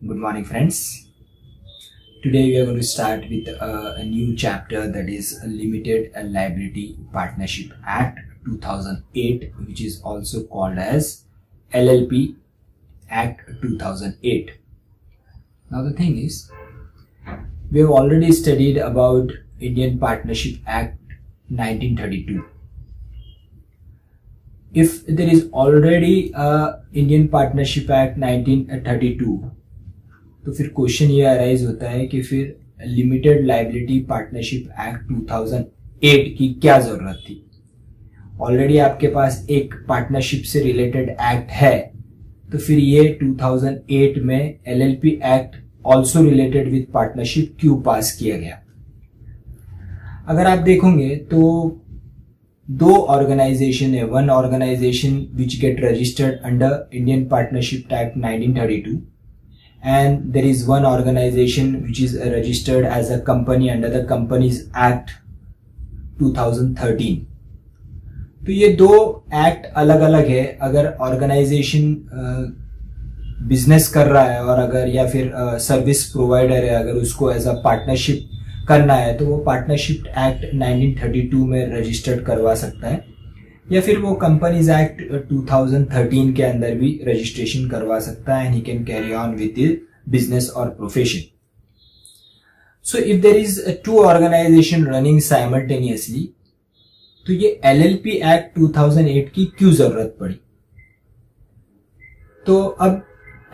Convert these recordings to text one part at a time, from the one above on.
Good morning, friends. Today we are going to start with a new chapter, that is Limited Liability Partnership Act 2008, which is also called as LLP Act 2008. Now the thing is, we have already studied about Indian Partnership Act 1932. If there is already a Indian Partnership Act 1932, तो फिर question ये arise होता है कि फिर limited liability partnership act 2008 की क्या जरूरत थी। ऑलरेडी आपके पास एक पार्टनरशिप से रिलेटेड एक्ट है, तो फिर ये 2008 में LLP act also related with partnership क्यों पास किया गया। अगर आप देखोगे तो दो ऑर्गेनाइजेशन है, one organisation which get registered under Indian partnership act 1932 and there is one organization which is registered as a company under the Companies Act 2013. तो ये दो एक्ट अलग अलग है। अगर ऑर्गेनाइजेशन बिजनेस कर रहा है और अगर या फिर सर्विस प्रोवाइडर है, अगर उसको एज अ पार्टनरशिप करना है तो वो पार्टनरशिप एक्ट 1932 में रजिस्टर्ड करवा सकता है, या फिर वो कंपनीज एक्ट 2013 के अंदर भी रजिस्ट्रेशन करवा सकता है, and he can carry on with business और profession. So if there is two organisation running simultaneously, तो ये एलएलपी एक्ट 2008 की क्यों जरूरत पड़ी। तो अब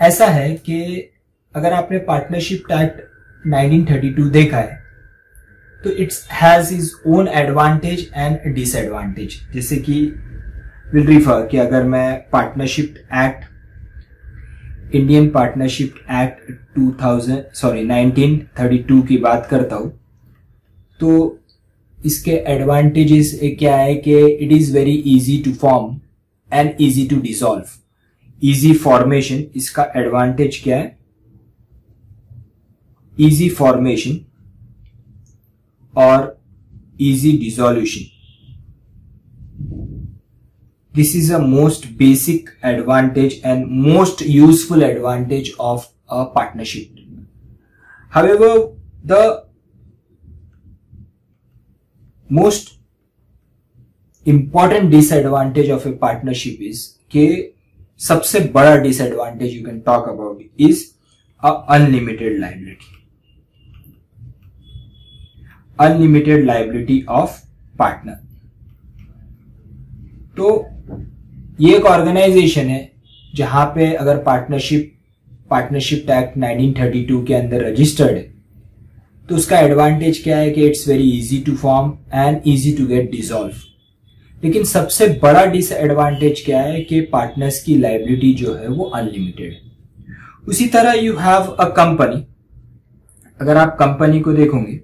ऐसा है कि अगर आपने पार्टनरशिप एक्ट 1932 देखा है तो it's has is own advantage and disadvantage. जैसे कि विल रिफर कि अगर मैं partnership act Indian partnership act 1932 की बात करता हूं, तो इसके एडवांटेजेस क्या है कि it is very easy to form and easy to dissolve. Easy formation, इसका एडवांटेज क्या है, इजी फॉर्मेशन और easy dissolution. This is a most basic advantage and most useful advantage of a partnership. However, the most important disadvantage of a partnership is कि सबसे बड़ा disadvantage you can talk about is a unlimited liability. Unlimited liability of partner. तो ये एक organisation है जहां पे अगर पार्टनरशिप एक्ट 1932 के अंदर रजिस्टर्ड है, तो उसका एडवांटेज क्या है कि it's very easy to form and easy to get dissolve. लेकिन सबसे बड़ा डिसएडवांटेज क्या है कि पार्टनर्स की लाइबिलिटी जो है वो अनलिमिटेड है। उसी तरह यू हैव अ कंपनी। अगर आप कंपनी को देखोगे,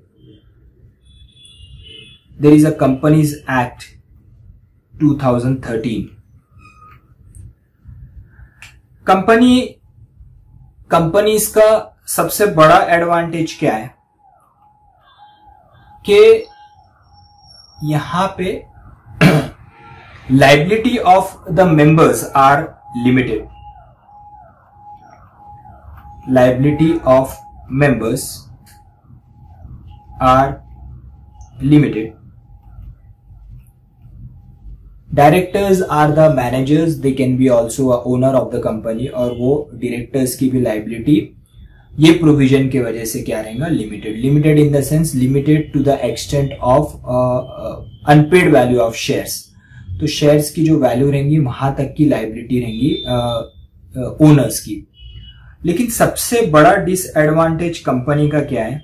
there is a Companies Act 2013. Companies का सबसे बड़ा एडवांटेज क्या है कि यहां पे liability of the members are limited. Liability of members are limited. Directors are the managers, they can be also a owner of the company, और वो डायरेक्टर्स की भी लाइबिलिटी ये प्रोविजन की वजह से क्या रहेगा, limited. Limited in the sense limited to the extent of unpaid value of shares. तो शेयर्स की जो वैल्यू रहेंगी वहां तक की लाइबिलिटी रहेंगी ओनर्स की। लेकिन सबसे बड़ा डिसएडवांटेज कंपनी का क्या है,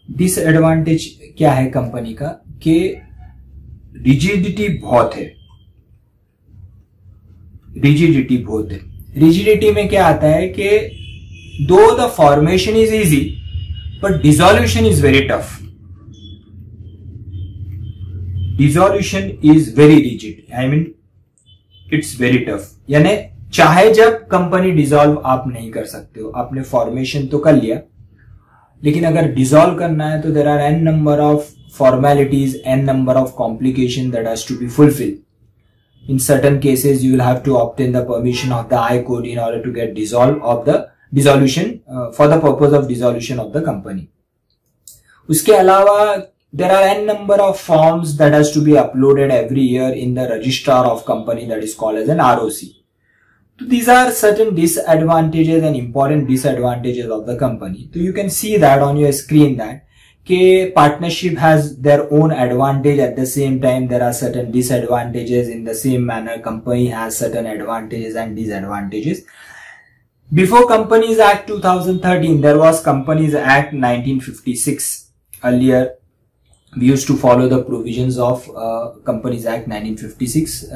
डिसएडवांटेज क्या है कंपनी का कि रिजिडिटी बहुत है। रिजिडिटी में क्या आता है कि दो the formation is easy but dissolution is very tough. Dissolution is very rigid, I mean it's very tough. यानी चाहे जब कंपनी डिसॉल्व आप नहीं कर सकते हो। आपने फॉर्मेशन तो कर लिया, लेकिन अगर डिसॉल्व करना है तो there are N number of formalities, n number of complication that has to be fulfilled. In certain cases, you will have to obtain the permission of the High Court in order to get dissolution for the purpose of dissolution of the company. उसके अलावा there are n number of forms that has to be uploaded every year in the registrar of company, that is called as an ROC. So these are certain disadvantages and important disadvantages of the company. So you can see that on your screen that partnership has their own advantage, at the same time there are certain disadvantages. In the same manner, company has certain advantages and disadvantages. Before Companies Act 2013, there was Companies Act 1956. Earlier, we used to follow the provisions of Companies Act 1956.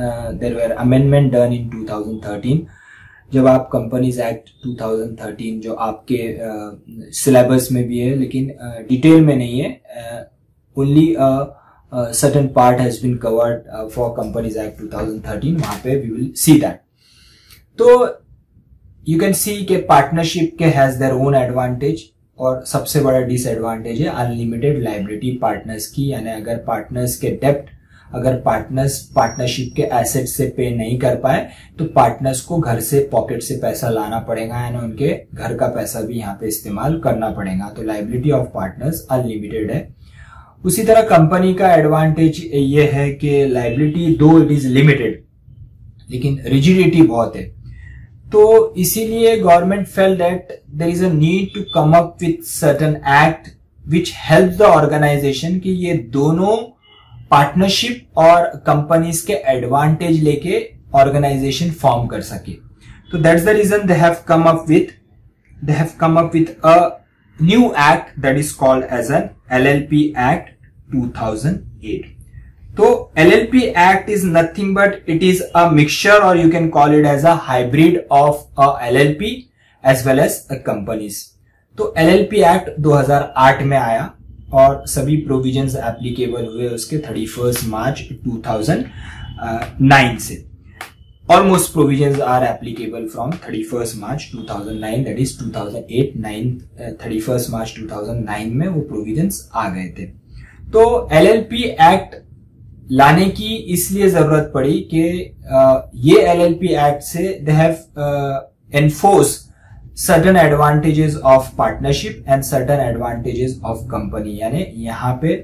There were amendment done in 2013. जब आप Companies Act 2013 जो आपके syllabus में भी है लेकिन detail में नहीं है, only certain part has been covered for Companies Act 2013, वहाँ पे we will see that. तो you can see कि पार्टनरशिप के has their own advantage और सबसे बड़ा डिसएडवांटेज है अनलिमिटेड लायबिलिटी पार्टनर्स की, यानी अगर पार्टनर्स के डेप्ट, अगर पार्टनर्स पार्टनरशिप के एसेट से पे नहीं कर पाए तो पार्टनर्स को घर से पॉकेट से पैसा लाना पड़ेगा, यानी उनके घर का पैसा भी यहाँ पे इस्तेमाल करना पड़ेगा। तो लायबिलिटी ऑफ पार्टनर्स अनलिमिटेड है। उसी तरह कंपनी का एडवांटेज ये है कि liability though it is limited लेकिन रिजिडिटी बहुत है, तो इसीलिए government felt that there is a need to come up with certain act which help the organisation कि ये दोनों पार्टनरशिप और कंपनीज के एडवांटेज लेके ऑर्गेनाइजेशन फॉर्म कर सके। तो that's the reason they have come up with a new act that is called as an LLP Act 2008. तो LLP Act is nothing but it is a mixture, or you can call it as a hybrid of a LLP as well as a companies. तो LLP Act 2008 में आया और सभी provisions applicable हुए उसके 31 मार्च 2009 से। Almost provisions are applicable from 31st March 2009, that is 31st March 2009 में वो provisions आ गए थे। तो LLP Act लाने की इसलिए जरूरत पड़ी कि ये LLP Act से they have enforce certain advantages of partnership and certain advantages of company, यानी यहाँ पे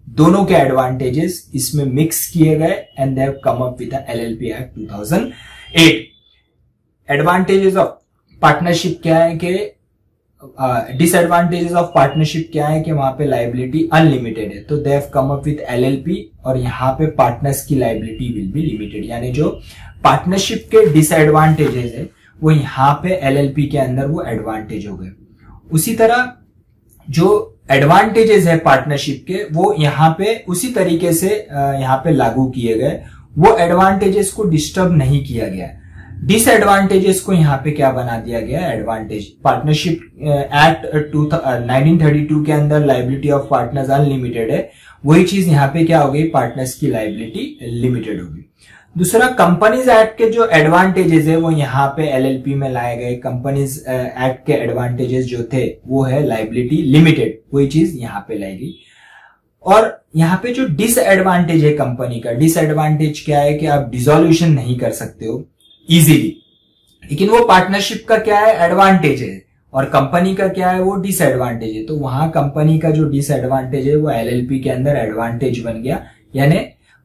दोनों के एडवांटेजेस इसमें मिक्स किए गए and they have come up with LLP Act 2008। Advantages of partnership क्या है कि डिसएडवांटेजेस ऑफ पार्टनरशिप क्या है कि वहां पे लायबिलिटी अनलिमिटेड है, तो दे have come up with LLP और यहाँ पे पार्टनर्स की लायबिलिटी विल बी लिमिटेड, यानी जो पार्टनरशिप के डिसएडवांटेजेस है वो यहाँ पे LLP के अंदर वो एडवांटेज हो गए। उसी तरह जो एडवांटेजेस है पार्टनरशिप के वो यहाँ पे उसी तरीके से यहाँ पे लागू किए गए, वो एडवांटेजेस को डिस्टर्ब नहीं किया गया। डिसएडवांटेजेस को यहाँ पे क्या बना दिया गया, एडवांटेज। पार्टनरशिप एक्ट 1932 के अंदर लायबिलिटी ऑफ पार्टनर्स अनलिमिटेड है, वही चीज यहाँ पे क्या हो गई, पार्टनर्स की लायबिलिटी लिमिटेड हो गई। दूसरा, कंपनीज एक्ट के जो एडवांटेजेस है वो यहाँ पे LLP में लाए गए। कंपनीज एक्ट के एडवांटेजेस जो थे वो है लायबिलिटी लिमिटेड, वही चीज यहाँ पे लाई गई। और यहाँ पे जो डिसएडवांटेज है कंपनी का, डिसएडवांटेज क्या है कि आप डिसोल्यूशन नहीं कर सकते हो इजीली, लेकिन वो पार्टनरशिप का क्या है, एडवांटेज है, और कंपनी का क्या है, वो डिसएडवांटेज है। तो वहां कंपनी का जो डिसएडवांटेज है वो LLP के अंदर एडवांटेज बन गया, यानी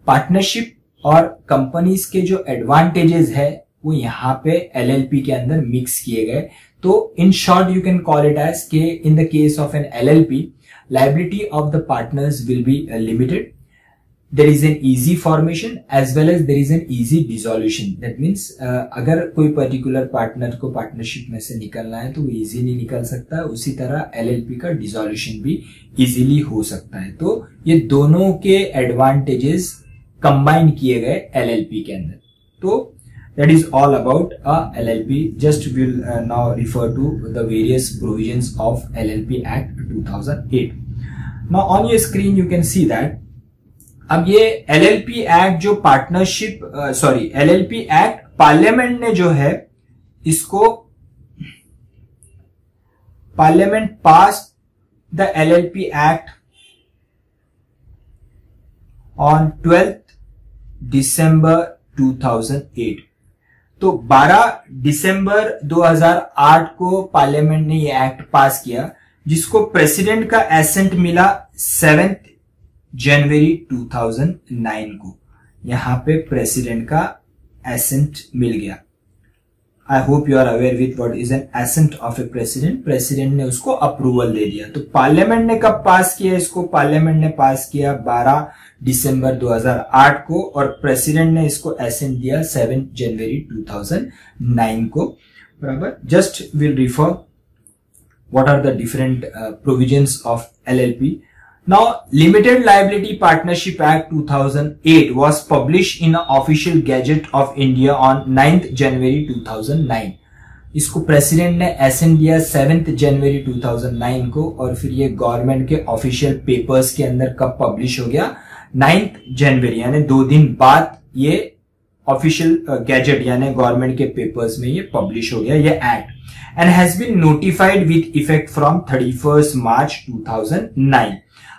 पार्टनरशिप और कंपनीज के जो एडवांटेजेस है वो यहाँ पे LLP के अंदर मिक्स किए गए। तो in short you can call it as के in the case of an LLP, liability of the partners will be limited. There is an easy formation as well as there is an easy dissolution. That means अगर कोई particular partner को partnership में से निकलना है तो वो easily निकल सकता है, उसी तरह LLP का डिसोल्यूशन भी इजीली हो सकता है। तो ये दोनों के एडवांटेजेस कंबाइन किए गए LLP के अंदर। तो that is all about LLP. Just will now refer to the various provisions of LLP Act 2008. Now on your screen you can see that अब ये LLP Act जो पार्टनरशिप LLP Act पार्लियामेंट ने जो है इसको parliament pass the LLP Act on 12th December 2008। तो 12 दिसंबर 2008 को parliament ने ये एक्ट पास किया, जिसको प्रेसिडेंट का एसेंट मिला 7 जनवरी 2009 को। यहां पे प्रेसिडेंट का एसेंट मिल गया। I hope you are aware with what is an assent of a president. President ने उसको अप्रूवल दे दिया। तो पार्लियामेंट ने कब पास किया इसको? पार्लियामेंट ने पास किया 12 दिसंबर 2008 को, और प्रेसिडेंट ने इसको एसेंट दिया 7 जनवरी 2009 को। बराबर। Just will refer what are the different provisions of LLP. Now, Limited Liability Partnership Act 2008 was published in an official gazette of India on 9th January 2009. इसको प्रेसिडेंट ने एसेंट दिया 7 जनवरी 2009 को, और फिर ये गवर्नमेंट के ऑफिशियल पेपर्स के अंदर कब पब्लिश हो गया? 9th जनवरी, यानी 2 दिन बाद ये ऑफिशियल गैजेट यानी गवर्नमेंट के पेपर्स में ये पब्लिश हो गया ये act, and has been notified with effect from 31st March 2009.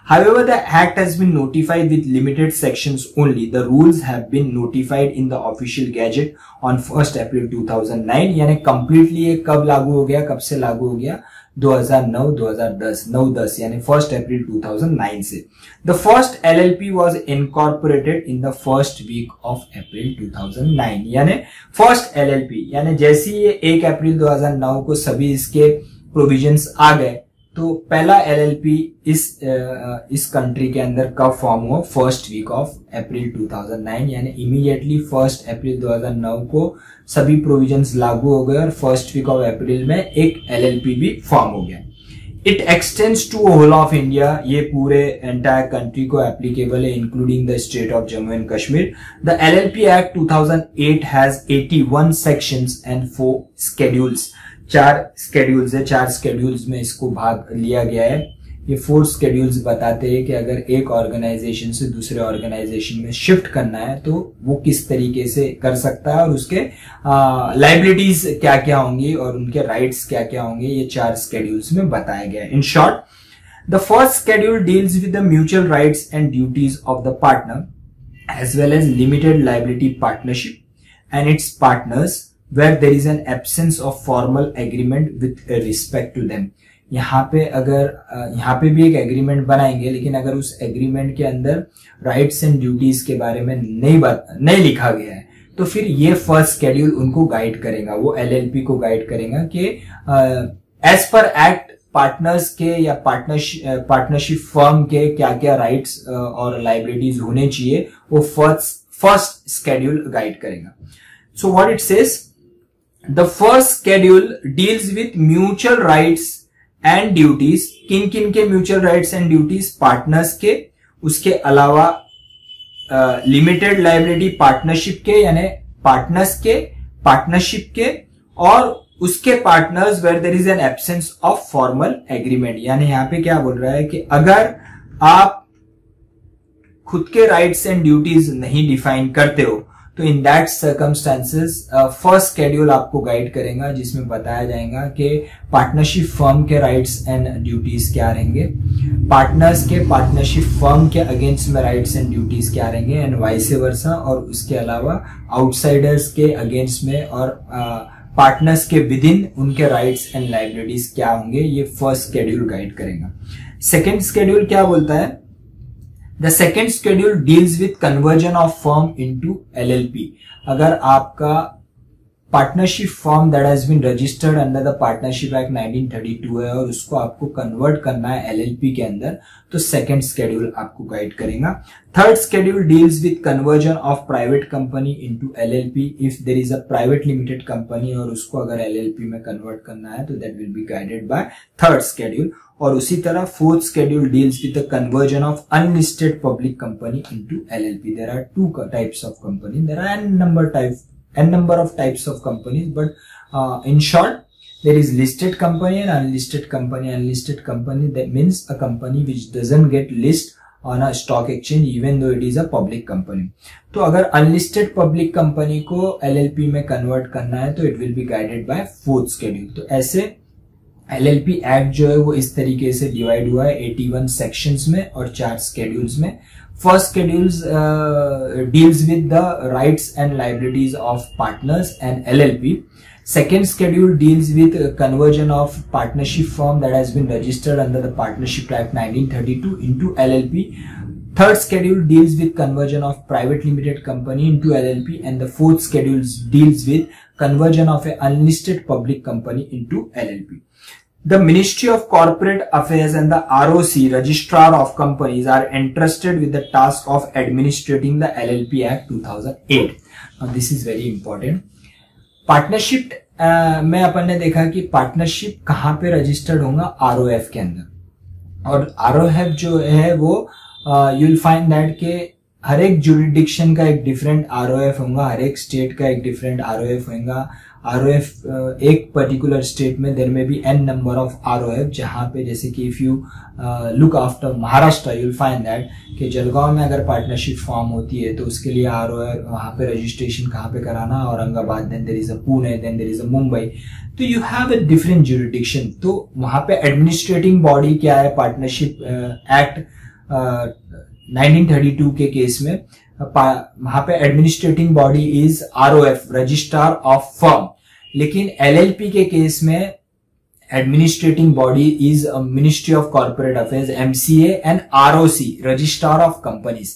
However, the act has been notified with limited sections only. The rules have been notified in the official gazette on 1st April 2009. यानी completely ये कब लागू हो गया? कब से लागू हो गया? 2009-2010, 9-10 यानी 1st April 2009 से। The first LLP was incorporated in the first week of April 2009. यानी first LLP यानी जैसे ये 1 अप्रैल 2009 को सभी इसके प्रोविजंस आ गए, तो पहला LLP इस कंट्री के अंदर कब फॉर्म हुआ? फर्स्ट वीक ऑफ अप्रैल 2009, यानी इमीडिएटली 1 अप्रैल 2009 को सभी प्रोविजंस लागू हो गए, और फर्स्ट वीक ऑफ अप्रैल में एक LLP भी फॉर्म हो गया। It extends to whole of India, ये पूरे एंटायर कंट्री को एप्लीकेबल है, including the state of Jammu and Kashmir. The LLP act 2008 has 81 sections and 4 schedules. 4 schedules है, 4 स्केड्यूल्स में इसको भाग लिया गया है। ये 4 स्केड्यूल्स बताते हैं कि अगर एक ऑर्गेनाइजेशन से दूसरे ऑर्गेनाइजेशन में शिफ्ट करना है तो वो किस तरीके से कर सकता है, और उसके लाइबिलिटीज क्या क्या होंगी और उनके राइट्स क्या क्या होंगे, ये 4 स्केड्यूल्स में बताया गया है। In short, the first schedule deals with the mutual rights and duties of the partner as well as limited liability partnership and its partners where there is an absence of formal agreement with respect to them. यहाँ पे भी एक agreement बनाएंगे, लेकिन अगर उस agreement के अंदर राइट्स एंड ड्यूटीज के बारे में नहीं लिखा गया है, तो फिर ये फर्स्ट शेड्यूल उनको गाइड करेगा, वो LLP को गाइड करेगा कि एज पर एक्ट पार्टनर्स के या पार्टनरशिप फर्म के क्या क्या राइट्स और लाइबिलिटीज होने चाहिए, वो फर्स्ट शेड्यूल गाइड करेगा। So what it says, the first schedule deals with mutual rights and duties. किन किन के mutual rights and duties? Partners के, उसके अलावा लिमिटेड लाइबिलिटी पार्टनरशिप के यानी पार्टनर्स के, पार्टनरशिप के, और उसके partners where there is an absence of formal agreement. यानी यहाँ पे क्या बोल रहा है कि अगर आप खुद के राइट्स एंड ड्यूटीज नहीं डिफाइन करते हो, तो in that circumstances first schedule आपको गाइड करेगा, जिसमें बताया जाएगा कि पार्टनरशिप फर्म के राइट्स एंड ड्यूटीज क्या रहेंगे, पार्टनर्स के पार्टनरशिप फर्म के अगेंस्ट में राइट्स एंड ड्यूटीज क्या रहेंगे, एंड वाइस वर्सा, और उसके अलावा आउटसाइडर्स के अगेंस्ट में और पार्टनर्स के विद इन उनके राइट्स एंड लाइबिलिटीज क्या होंगे, ये फर्स्ट शेड्यूल गाइड करेगा। सेकेंड शेड्यूल क्या बोलता है? The second schedule deals with conversion of firm into LLP. अगर आपका partnership firm that has been registered under the partnership act 1932 है और उसको आपको कन्वर्ट करना है LLP के अंदर, तो सेकेंड शेड्यूल आपको गाइड करेगा। Third schedule deals with conversion of private company into LLP if there is a private limited company, और उसको अगर LLP में कन्वर्ट करना है तो that will be guided by third schedule. और उसी तरह fourth schedule deals with the conversion of unlisted public company into LLP। There are 2 types of company, there are n number of types of companies, but in short there is listed company and unlisted company. Unlisted company, that means a company which doesn't get list on a stock exchange even though it is a public company. तो अगर unlisted public company को LLP में convert करना है तो it will be guided by fourth schedule. तो ऐसे LLP act जो है वो इस तरीके से डिवाइड हुआ है 81 सेक्शंस में और 4 स्केड्यूल्स में। First schedules deals with the rights and liabilities of partners and LLP. Second schedule deals with conversion of partnership firm that has been registered under the Partnership Act 1932 into LLP. Third schedule deals with conversion of private limited company into LLP, and the fourth schedule deals with conversion of an unlisted public company into LLP. The Ministry of Corporate Affairs and the ROC, Registrar of Companies, are entrusted with the task of administrating the LLP Act 2008. Now this is very important. Partnership में अपन ने देखा कि partnership कहाँ पे registered होगा, ROF के अंदर। और ROF जो है वो यू विल फाइंड दैट के हर एक जुरिडिक्शन का एक डिफरेंट ROF होगा, हर एक स्टेट का एक डिफरेंट ROF होगा। ROF एक पर्टिकुलर स्टेट में देयर में भी n नंबर ऑफ ROF, जहां पे जैसे कि if you look after Maharashtra you will find that कि जलगांव में अगर पार्टनरशिप फॉर्म होती है तो उसके लिए ROF वहां पे रजिस्ट्रेशन कहाँ पे कराना, Aurangabad, then there is a Pune, then there is a Mumbai. तो you have a different jurisdiction. तो वहां पे एडमिनिस्ट्रेटिंग बॉडी क्या है, पार्टनरशिप एक्ट 1932 के केस में वहां पे administrating body is ROF, registrar of firm. लेकिन LLP के केस में administrating body is ministry of corporate affairs, MCA, and ROC, registrar of companies.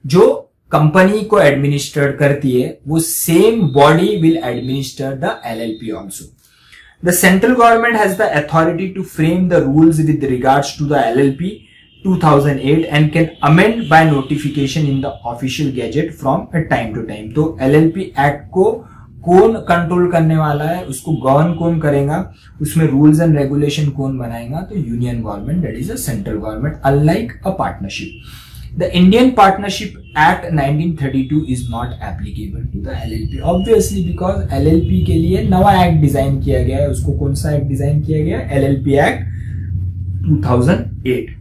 जो कंपनी को एडमिनिस्टर करती है वो same body will administer the LLP also. The central government has the authority to frame the rules with regards to the LLP 2008 and can amend by notification in the official gazette from a time to time. तो LLP act को कौन control करने वाला है, उसको govern कौन करेगा, उसमें रूल्स एंड रेगुलेशन कौन बनाएगा, तो union government, that is a central government, unlike a partnership. The Indian partnership act 1932 is not applicable to the LLP obviously because LLP के लिए नवा एक्ट डिजाइन किया गया है। उसको कौन सा एक्ट डिजाइन किया गया है, LLP एक्ट 2008।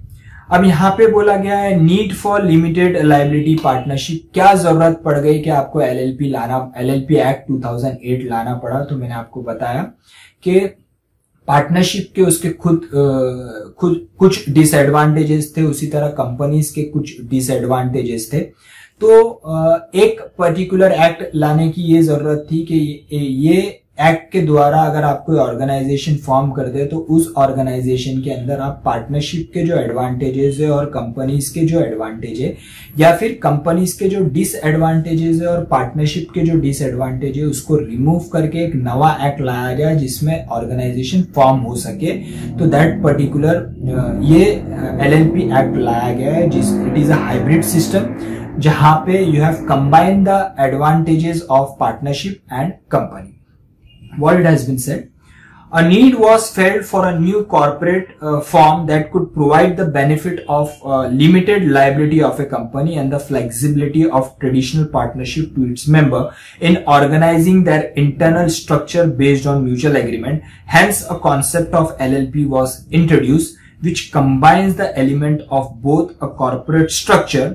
अब यहाँ पे बोला गया है need for limited liability partnership. क्या जरूरत पड़ गई कि आपको LLP एक्ट 2008 लाना पड़ा? तो मैंने आपको बताया कि पार्टनरशिप के उसके खुद कुछ डिसएडवांटेजेस थे, उसी तरह कंपनीज के कुछ डिसएडवांटेजेस थे। तो एक पर्टिकुलर एक्ट लाने की ये जरूरत थी कि ये एक्ट के द्वारा अगर आप कोई ऑर्गेनाइजेशन फॉर्म कर दे तो उस ऑर्गेनाइजेशन के अंदर आप पार्टनरशिप के जो एडवांटेजेस है और कंपनीज के जो एडवांटेज है, या फिर कंपनीज के जो डिसएडवांटेजेस है और पार्टनरशिप के जो डिसएडवांटेज है, उसको रिमूव करके एक नवा एक्ट लाया गया जिसमें ऑर्गेनाइजेशन फॉर्म हो सके। तो दैट पर्टिकुलर ये LLP एक्ट लाया गया है, it is a hybrid system जहां पे you have combine the advantages of partnership and company. What it has been said, a need was felt for a new corporate form that could provide the benefit of limited liability of a company and the flexibility of traditional partnership to its member in organizing their internal structure based on mutual agreement. Hence, a concept of LLP was introduced, which combines the element of both a corporate structure,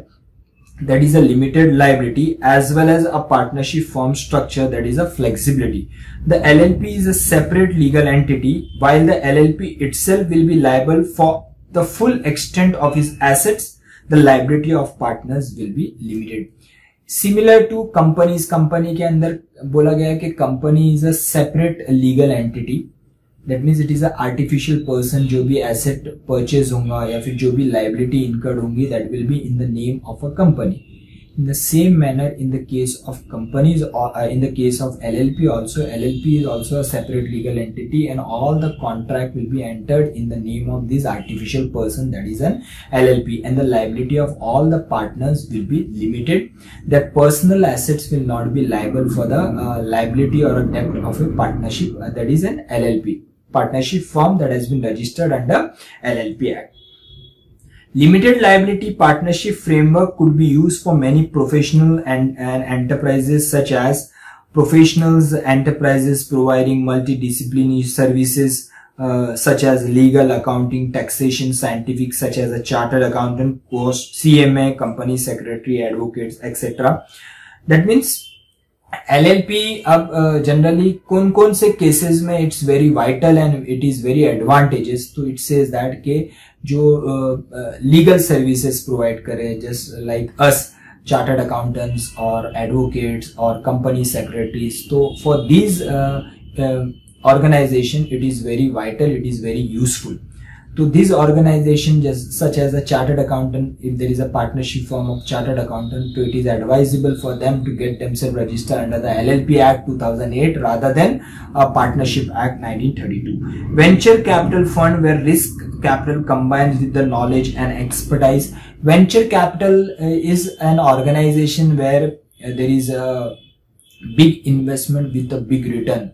that is a limited liability, as well as a partnership form structure, that is a flexibility. The LLP is a separate legal entity, while the LLP itself will be liable for the full extent of his assets. The liability of partners will be limited. Similar to companies, company के अंदर बोला गया कि company is a separate legal entity. That means it is a artificial person, जो भी asset purchase होगा या फिर जो भी liability incurred होंगी, that will be in the name of a company. In the same manner, in the case of companies or in the case of LLP also, LLP is also a separate legal entity, and all the contract will be entered in the name of this artificial person, that is an LLP, and the liability of all the partners will be limited. Their personal assets will not be liable for the liability or a debt of a partnership, that is an LLP. Partnership firm that has been registered under LLP Act. Limited liability partnership framework could be used for many professional and enterprises, such as professionals enterprises providing multidisciplinary services such as legal, accounting, taxation, scientific, such as a chartered accountant, course, CMA, company secretary, advocates, etc. That means LLP अब generally कौन कौन से cases में it's very vital and it is very advantages, तो it says that के जो legal services provide करे just like us chartered accountants और एडवोकेट्स और कंपनी सेक्रेटरीज, तो for these organization it is very vital, it is very useful. So this organization just such as a chartered accountant, if there is a partnership firm of chartered accountant, so it is advisable for them to get themselves registered under the LLP Act 2008 rather than a Partnership Act 1932. Venture capital fund where risk capital combines with the knowledge and expertise. Venture capital is an organization where there is a big investment with a big return.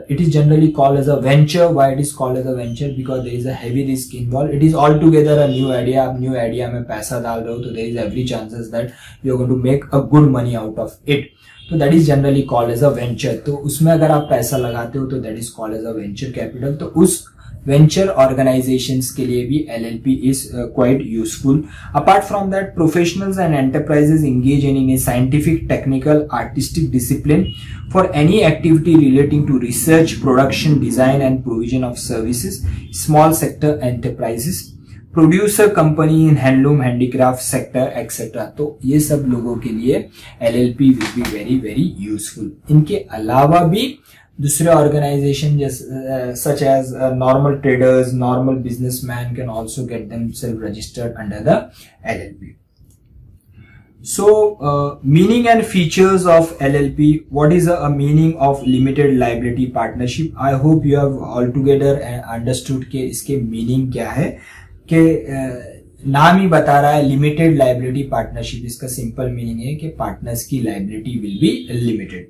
It is generally called as a venture. Why it is called as a venture? Because there is a heavy risk involved. It is altogether a new idea. आप new idea में पैसा डाल रहे हो तो there is every chances that you are going to make a good money out of it. तो that is generally called as a venture. तो उसमें अगर आप पैसा लगाते हो तो that is called as a venture capital. तो उस venture organizations के लिए भी LLP is quite useful. Apart from that, professionals and enterprises engage in a scientific, technical, artistic discipline for any activity relating to research, production, design and provision of services. Small sector enterprises, producer company in handloom, handicraft sector, etc. तो ये सब लोगों के लिए LLP will be very very useful. इनके अलावा भी दूसरे organisation such as normal traders, normal businessmen can also get themselves registered under the LLP. So meaning and features of LLP. What is a meaning of limited liability partnership? I hope you have altogether understood के इसके meaning क्या है, कि नाम ही बता रहा है limited liability partnership. इसका सिंपल मीनिंग है कि पार्टनर्स की लाइबिलिटी विल बी लिमिटेड.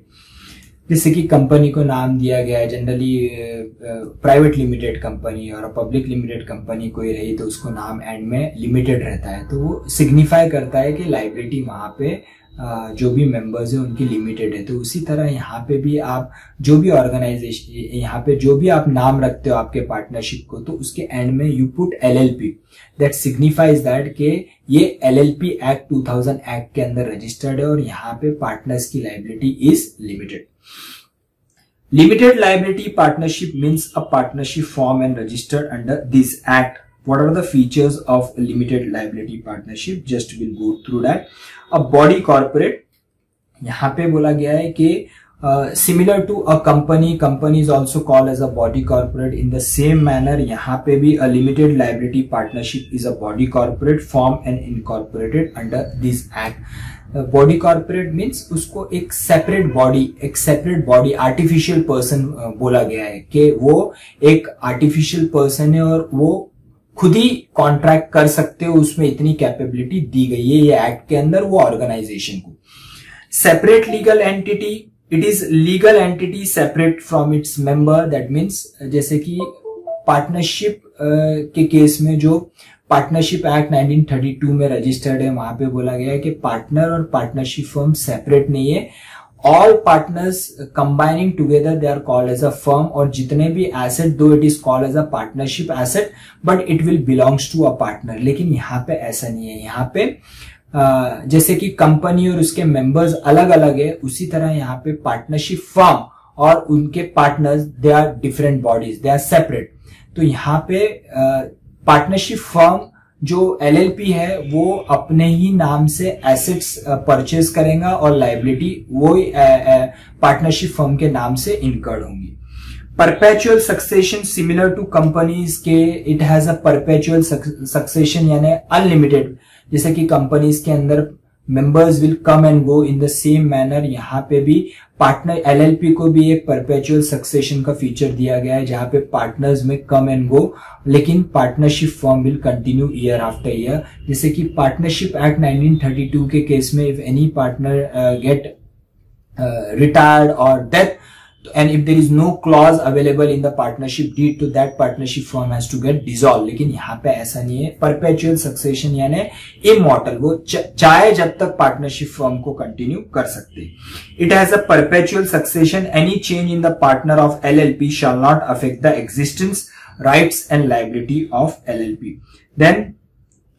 जैसे कि कंपनी को नाम दिया गया है, जनरली प्राइवेट लिमिटेड कंपनी और पब्लिक लिमिटेड कंपनी कोई रही तो उसको नाम एंड में लिमिटेड रहता है, तो वो सिग्निफाई करता है कि लाइबिलिटी वहां पे जो भी मेंबर्स है उनकी लिमिटेड है. तो उसी तरह यहाँ पे भी आप जो भी ऑर्गेनाइजेशन, यहाँ पे जो भी आप नाम रखते हो आपके पार्टनरशिप को, तो उसके एंड में you put LLP. That signifies that के ये LLP एक्ट 2000 एक्ट के अंदर रजिस्टर्ड है और यहाँ पे पार्टनर्स की liability is limited. Limited liability partnership means a partnership formed and registered under this act. What are the features of limited liability partnership? Just we'll go through that. A body corporate, यहाँ पे बोला गया है कि similar to a company is also called as a body corporate. In the same manner, यहाँ पे भी a limited liability partnership is a body corporate formed and incorporated under this act. Body corporate means उसको एक separate body artificial person बोला गया है कि वो एक आर्टिफिशियल पर्सन है और वो खुद ही कॉन्ट्रैक्ट कर सकते हो, उसमें इतनी कैपेबिलिटी दी गई है ये एक्ट के अंदर वो ऑर्गेनाइजेशन को. Separate legal entity, it is legal entity separate from its member. That means जैसे कि पार्टनरशिप के केस में जो पार्टनरशिप एक्ट 1932 में रजिस्टर्ड है, वहां पे बोला गया है कि पार्टनर और पार्टनरशिप फर्म सेपरेट नहीं है. All partners combining together they are called as a firm. और जितने भी asset, though it is called as a partnership asset but it will belongs to a partner. लेकिन यहाँ पे ऐसा नहीं है. यहाँ पे जैसे कि कंपनी और उसके मेंबर्स अलग अलग है, उसी तरह यहाँ पे पार्टनरशिप फर्म और उनके partners they are different bodies, they are separate. तो यहाँ पे पार्टनरशिप फर्म जो LLP है वो अपने ही नाम से एसेट्स परचेज करेगा और लाइबिलिटी वो पार्टनरशिप फर्म के नाम से इनकर्ड होंगी. Perpetual succession similar to companies के it has a perpetual succession यानी अनलिमिटेड. जैसे कि कंपनीज के अंदर members will come and go in the same manner, यहाँ पे भी पार्टनर LLP को भी एक परपेचुअल सक्सेशन का फीचर दिया गया है जहां पे पार्टनर्स में कम एंड गो, लेकिन partnership form will continue year after year. जैसे कि पार्टनरशिप एक्ट 1932 के केस में if any partner get retired और death and if there is no clause available in the partnership deed to that partnership firm has to get dissolved. लेकिन यहाँ पे ऐसा नहीं है. perpetual succession यानी immortal, वो चाहे जब तक पार्टनरशिप फर्म को कंटिन्यू कर सकते. It has a perpetual succession. Any change in the partner of LLP shall not affect the existence, rights and liability of LLP. Then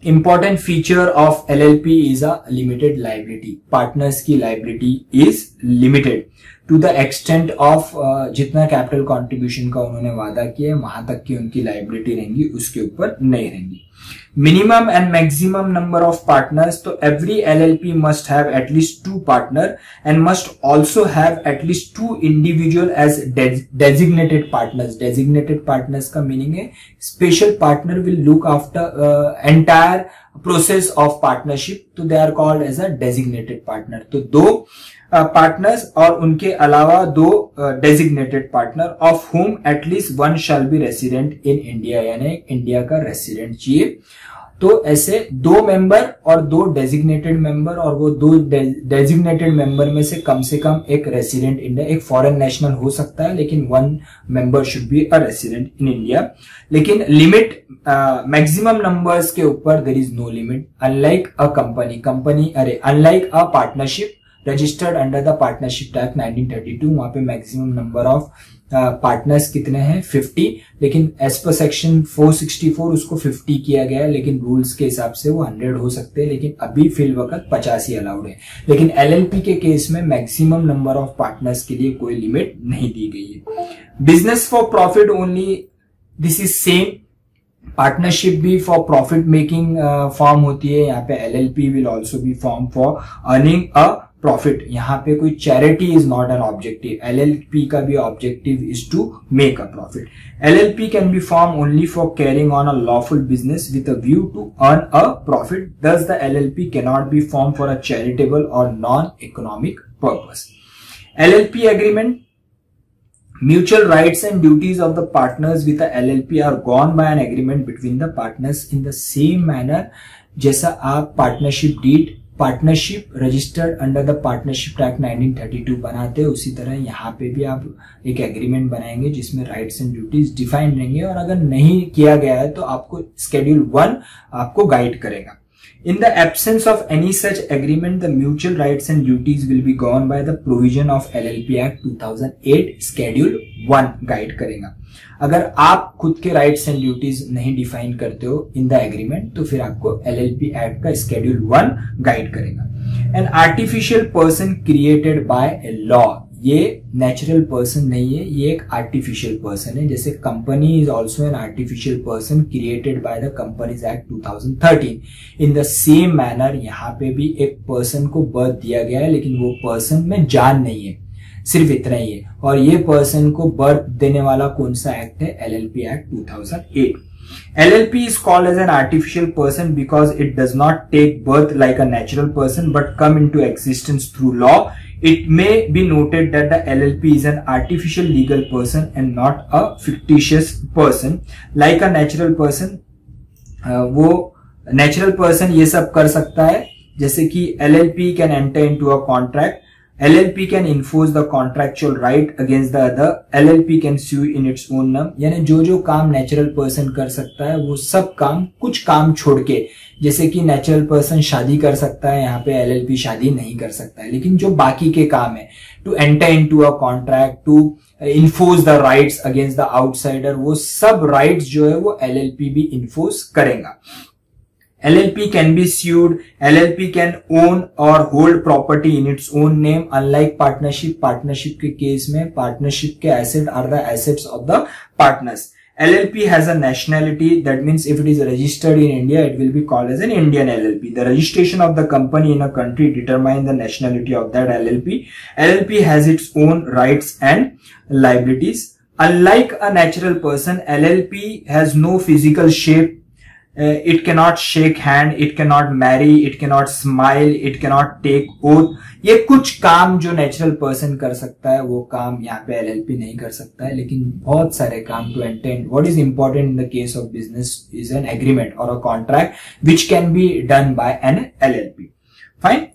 important feature of LLP is a limited liability. Partners की liability is limited to the extent of जितना capital contribution का उन्होंने वादा किया है वहां तक की उनकी लाइबिलिटी रहेंगी, उसके ऊपर नहीं रहेंगी. Minimum and maximum number of partners, तो every LLP must have at least 2 partner and must also have at least 2 individual as designated partners. Designated partners का मीनिंग है special partner will look after entire process of partnership, तो they are called as a designated partner. तो 2 partners और उनके अलावा 2 designated partner of whom at least 1 shall be resident in India, यानी India का resident चाहिए. तो ऐसे 2 मेंबर और 2 डेजिग्नेटेड मेंबर, और वो 2 डेजिग्नेटेड मेंबर में से कम एक रेसिडेंट इंडिया, एक फॉरेन नेशनल हो सकता है, लेकिन 1 member should be a resident in India. लेकिन लिमिट मैक्सिमम नंबर्स के ऊपर there is no limit. Unlike a unlike a partnership registered under the partnership act 1932, वहां पे मैक्सिमम नंबर ऑफ पार्टनर्स कितने हैं 50, लेकिन एज पर सेक्शन 464 उसको 50 किया गया है, लेकिन रूल्स के हिसाब से वो 100 हो सकते हैं, लेकिन अभी फिल वक्त 50 ही अलाउड है. लेकिन LLP के केस में मैक्सिमम नंबर ऑफ पार्टनर्स के लिए कोई लिमिट नहीं दी गई है. Business for profit only, this is same. Partnership भी फॉर प्रॉफिट मेकिंग फॉर्म होती है. यहाँ पे LLP will also be form for earning a profit. यहाँ पे कोई charity is not an objective. LLP का भी objective is to make a profit. LLP can be form only for carrying on a lawful business with a view to earn a profit. Thus the LLP can not be form for a charitable और non economic purpose. LLP agreement, mutual rights and duties of the partners with the LLP are gone by an agreement between the partners in the same manner. जैसा आप partnership deed, partnership registered under the partnership act 1932 बनाते हैं, उसी तरह यहाँ पे भी आप एक एग्रीमेंट बनाएंगे जिसमें राइट्स एंड ड्यूटीज डिफाइन रहेंगे, और अगर नहीं किया गया है तो आपको Schedule 1 आपको गाइड करेगा. In the absence of any such agreement, the mutual rights and duties will be governed by the provision of LLP Act 2008 Schedule 1 guide करेगा. अगर आप खुद के राइट्स एंड ड्यूटीज नहीं डिफाइन करते हो इन द एग्रीमेंट, तो फिर आपको LLP एक्ट का Schedule 1 गाइड करेगा. An artificial person created by a law, ये नेचुरल पर्सन नहीं है, ये एक आर्टिफिशियल पर्सन है. जैसे company is also an artificial person created by the companies act 2013. In the same manner यहाँ पे भी एक पर्सन को बर्थ दिया गया है, लेकिन वो पर्सन में जान नहीं है, सिर्फ इतना ही है. और ये पर्सन को बर्थ देने वाला कौन सा एक्ट है? LLP act 2008. LLP is called as an artificial person because it does not take birth like a natural person but come into existence through law. It may be noted that the LLP is an artificial legal person and not a fictitious person. Like a natural person, वो natural person ये सब कर सकता है, जैसे कि LLP can enter into a contract. LLP can enforce the contractual right against the other. LLP can sue in its own name. यानी जो काम नेचुरल पर्सन कर सकता है वो सब काम, कुछ काम छोड़ के, जैसे कि नेचुरल पर्सन शादी कर सकता है, यहाँ पे LLP शादी नहीं कर सकता है, लेकिन जो बाकी के काम है, to enter into a contract, to enforce the rights against the outsider, वो सब राइट्स जो है वो LLP भी इन्फोर्स करेगा. LLP can be sued. LLP can own or hold property in its own name. Unlike partnership, partnership के case में partnership के asset are the assets of the partners. LLP has a nationality. That means if it is registered in India, it will be called as an Indian LLP. The registration of the company in a country determine the nationality of that LLP. LLP has its own rights and liabilities. Unlike a natural person, LLP has no physical shape. It cannot shake hand, it cannot marry, it cannot smile, it cannot take oath. ये कुछ काम जो natural person कर सकता है वो काम यहाँ पे LLP नहीं कर सकता है, लेकिन बहुत सारे काम to attain. What is important in the case of business is an agreement और a contract which can be done by an LLP. Fine.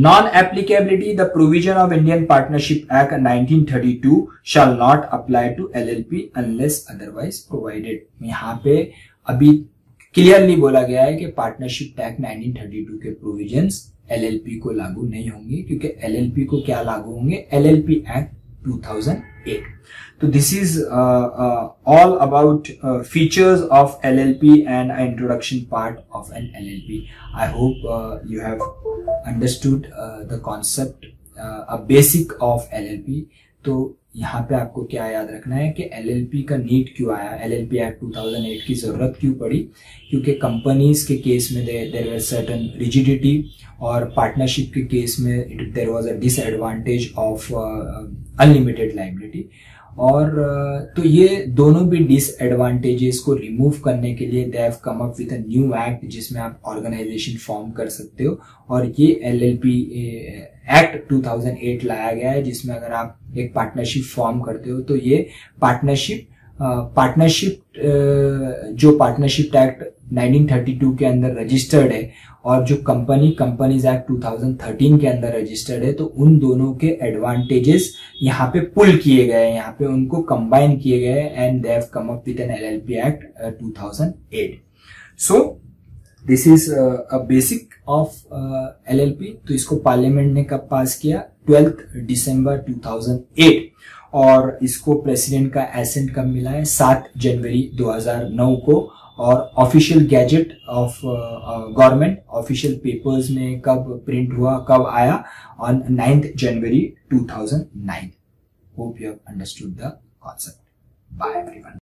Non-applicability, the provision of Indian Partnership Act 1932 shall not apply to LLP unless otherwise provided. यहाँ पे अभी clearly बोला गया है कि partnership act 1932 के provisions LLP को लागू नहीं होंगे, क्योंकि LLP को क्या लागू होंगे? LLP act 2008. So this is all about features of LLP and introduction part of an LLP. I hope you have understood the concept, a basic of LLP. तो यहाँ पे आपको क्या याद रखना है कि LLP का नीड क्यों आया, LLP एक्ट 2008 की जरूरत क्यों पड़ी, क्योंकि कंपनीज के केस में देयर वर सर्टेन रिजिडिटी, और पार्टनरशिप के केस में there was a disadvantage of unlimited liability. और तो ये दोनों भी डिसएडवांटेजेस को रिमूव करने के लिए दे have come up with a new act जिसमें आप ऑर्गेनाइजेशन फॉर्म कर सकते हो, और ये LLP एक्ट 2008 लाया गया है, जिसमें अगर आप एक पार्टनरशिप फॉर्म करते हो तो ये पार्टनरशिप जो पार्टनरशिप एक्ट 1932 के अंदर रजिस्टर्ड है और जो कंपनीज एक्ट 2013 के अंदर रजिस्टर्ड है, तो उन दोनों के एडवांटेजेस यहाँ पे पुल किए गए, यहाँ पे उनको कंबाइन किए गए, and they have come up with an LLP act 2008. So this is a basic of LLP. तो इसको पार्लियामेंट ने कब पास किया? 12 दिसंबर 2008, और इसको प्रेसिडेंट का एसेंट कब मिला है? 7 जनवरी 2009 को, और official gazette of government official papers में कब प्रिंट हुआ, कब आया? On 9th January 2009. Hope you have understood the concept. Bye everyone.